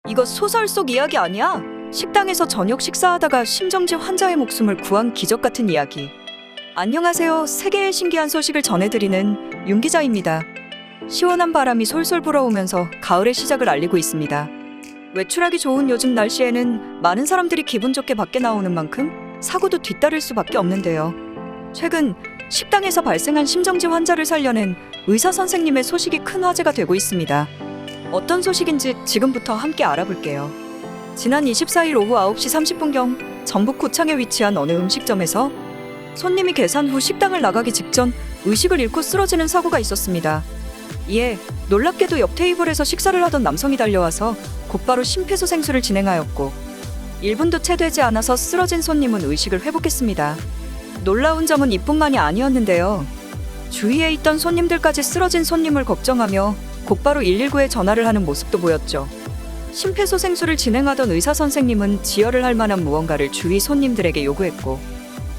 이거 소설 속 이야기 아니야? 식당에서 저녁 식사하다가 심정지 환자의 목숨을 구한 기적 같은 이야기. 안녕하세요. 세계의 신기한 소식을 전해드리는 윤 기자입니다. 시원한 바람이 솔솔 불어오면서 가을의 시작을 알리고 있습니다. 외출하기 좋은 요즘 날씨에는 많은 사람들이 기분 좋게 밖에 나오는 만큼 사고도 뒤따를 수밖에 없는데요. 최근 식당에서 발생한 심정지 환자를 살려낸 의사 선생님의 소식이 큰 화제가 되고 있습니다. 어떤 소식인지 지금부터 함께 알아볼게요. 지난 24일 오후 9시 30분경 전북 고창에 위치한 어느 음식점에서 손님이 계산 후 식당을 나가기 직전 의식을 잃고 쓰러지는 사고가 있었습니다. 이에 놀랍게도 옆 테이블에서 식사를 하던 남성이 달려와서 곧바로 심폐소생술을 진행하였고 1분도 채 되지 않아서 쓰러진 손님은 의식을 회복했습니다. 놀라운 점은 이뿐만이 아니었는데요. 주위에 있던 손님들까지 쓰러진 손님을 걱정하며 곧바로 119에 전화를 하는 모습도 보였죠. 심폐소생술을 진행하던 의사 선생님은 지혈을 할 만한 무언가를 주위 손님들에게 요구했고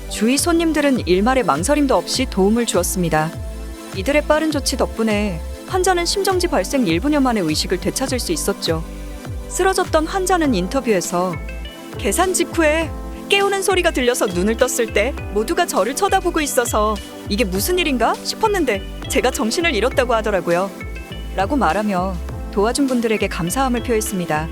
주위 손님들은 일말의 망설임도 없이 도움을 주었습니다. 이들의 빠른 조치 덕분에 환자는 심정지 발생 1분여 만에 의식을 되찾을 수 있었죠. 쓰러졌던 환자는 인터뷰에서 계산 직후에 깨우는 소리가 들려서 눈을 떴을 때 모두가 저를 쳐다보고 있어서 이게 무슨 일인가 싶었는데 제가 정신을 잃었다고 하더라고요. 라고 말하며 도와준 분들에게 감사함을 표했습니다.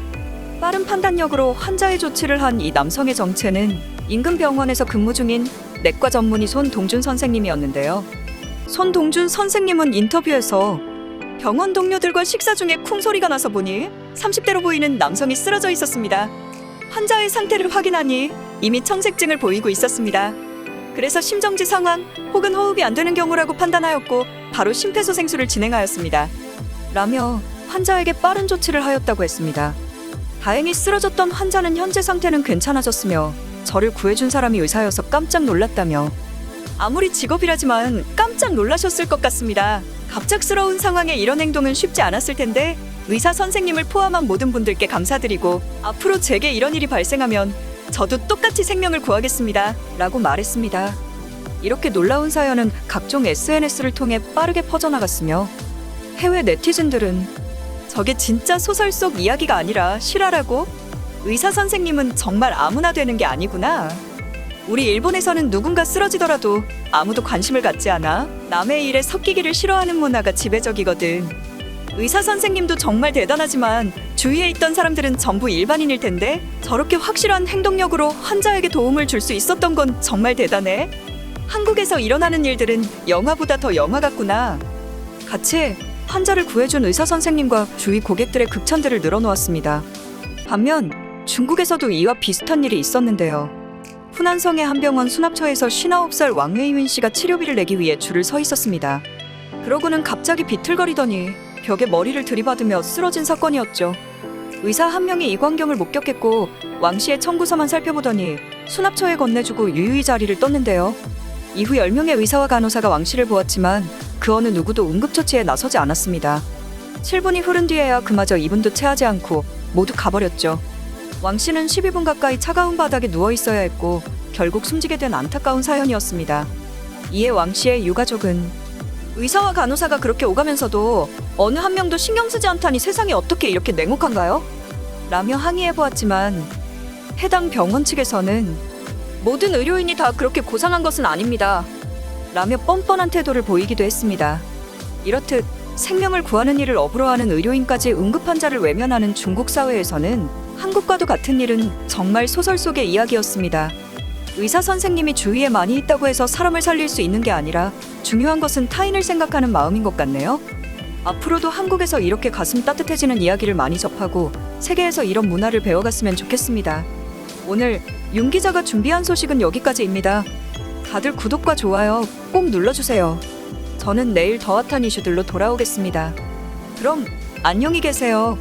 빠른 판단력으로 환자의 조치를 한 이 남성의 정체는 인근 병원에서 근무 중인 내과 전문의 손동준 선생님이었는데요. 손동준 선생님은 인터뷰에서 병원 동료들과 식사 중에 쿵 소리가 나서 보니 30대로 보이는 남성이 쓰러져 있었습니다. 환자의 상태를 확인하니 이미 청색증을 보이고 있었습니다. 그래서 심정지 상황 혹은 호흡이 안 되는 경우라고 판단하였고 바로 심폐소생술을 진행하였습니다. 라며 환자에게 빠른 조치를 하였다고 했습니다. 다행히 쓰러졌던 환자는 현재 상태는 괜찮아졌으며 저를 구해준 사람이 의사여서 깜짝 놀랐다며 아무리 직업이라지만 깜짝 놀라셨을 것 같습니다. 갑작스러운 상황에 이런 행동은 쉽지 않았을 텐데 의사 선생님을 포함한 모든 분들께 감사드리고 앞으로 제게 이런 일이 발생하면 저도 똑같이 생명을 구하겠습니다. 라고 말했습니다. 이렇게 놀라운 사연은 각종 SNS를 통해 빠르게 퍼져나갔으며 해외 네티즌들은 저게 진짜 소설 속 이야기가 아니라 실화라고? 의사 선생님은 정말 아무나 되는 게 아니구나. 우리 일본에서는 누군가 쓰러지더라도 아무도 관심을 갖지 않아 남의 일에 섞이기를 싫어하는 문화가 지배적이거든. 의사 선생님도 정말 대단하지만 주위에 있던 사람들은 전부 일반인일 텐데 저렇게 확실한 행동력으로 환자에게 도움을 줄 수 있었던 건 정말 대단해. 한국에서 일어나는 일들은 영화보다 더 영화 같구나. 같이 환자를 구해준 의사 선생님과 주위 고객들의 극찬들을 늘어놓았습니다. 반면 중국에서도 이와 비슷한 일이 있었는데요. 후난성의 한 병원 수납처에서 59살 왕웨이윈 씨가 치료비를 내기 위해 줄을 서 있었습니다. 그러고는 갑자기 비틀거리더니 벽에 머리를 들이받으며 쓰러진 사건이었죠. 의사 한 명이 이 광경을 목격했고 왕 씨의 청구서만 살펴보더니 수납처에 건네주고 유유히 자리를 떴는데요. 이후 10명의 의사와 간호사가 왕 씨를 보았지만 그 어느 누구도 응급처치에 나서지 않았습니다. 7분이 흐른 뒤에야 그마저 2분도 채하지 않고 모두 가버렸죠. 왕 씨는 12분 가까이 차가운 바닥에 누워 있어야 했고 결국 숨지게 된 안타까운 사연이었습니다. 이에 왕 씨의 유가족은 의사와 간호사가 그렇게 오가면서도 어느 한 명도 신경 쓰지 않다니 세상이 어떻게 이렇게 냉혹한가요? 라며 항의해보았지만 해당 병원 측에서는 모든 의료인이 다 그렇게 고상한 것은 아닙니다. 라며 뻔뻔한 태도를 보이기도 했습니다. 이렇듯 생명을 구하는 일을 업으로 하는 의료인까지 응급환자를 외면하는 중국 사회에서는 한국과도 같은 일은 정말 소설 속의 이야기였습니다. 의사 선생님이 주위에 많이 있다고 해서 사람을 살릴 수 있는 게 아니라 중요한 것은 타인을 생각하는 마음인 것 같네요. 앞으로도 한국에서 이렇게 가슴 따뜻해지는 이야기를 많이 접하고 세계에서 이런 문화를 배워갔으면 좋겠습니다. 오늘 윤 기자가 준비한 소식은 여기까지입니다. 다들 구독과 좋아요 꼭 눌러주세요. 저는 내일 더 핫한 이슈들로 돌아오겠습니다. 그럼 안녕히 계세요.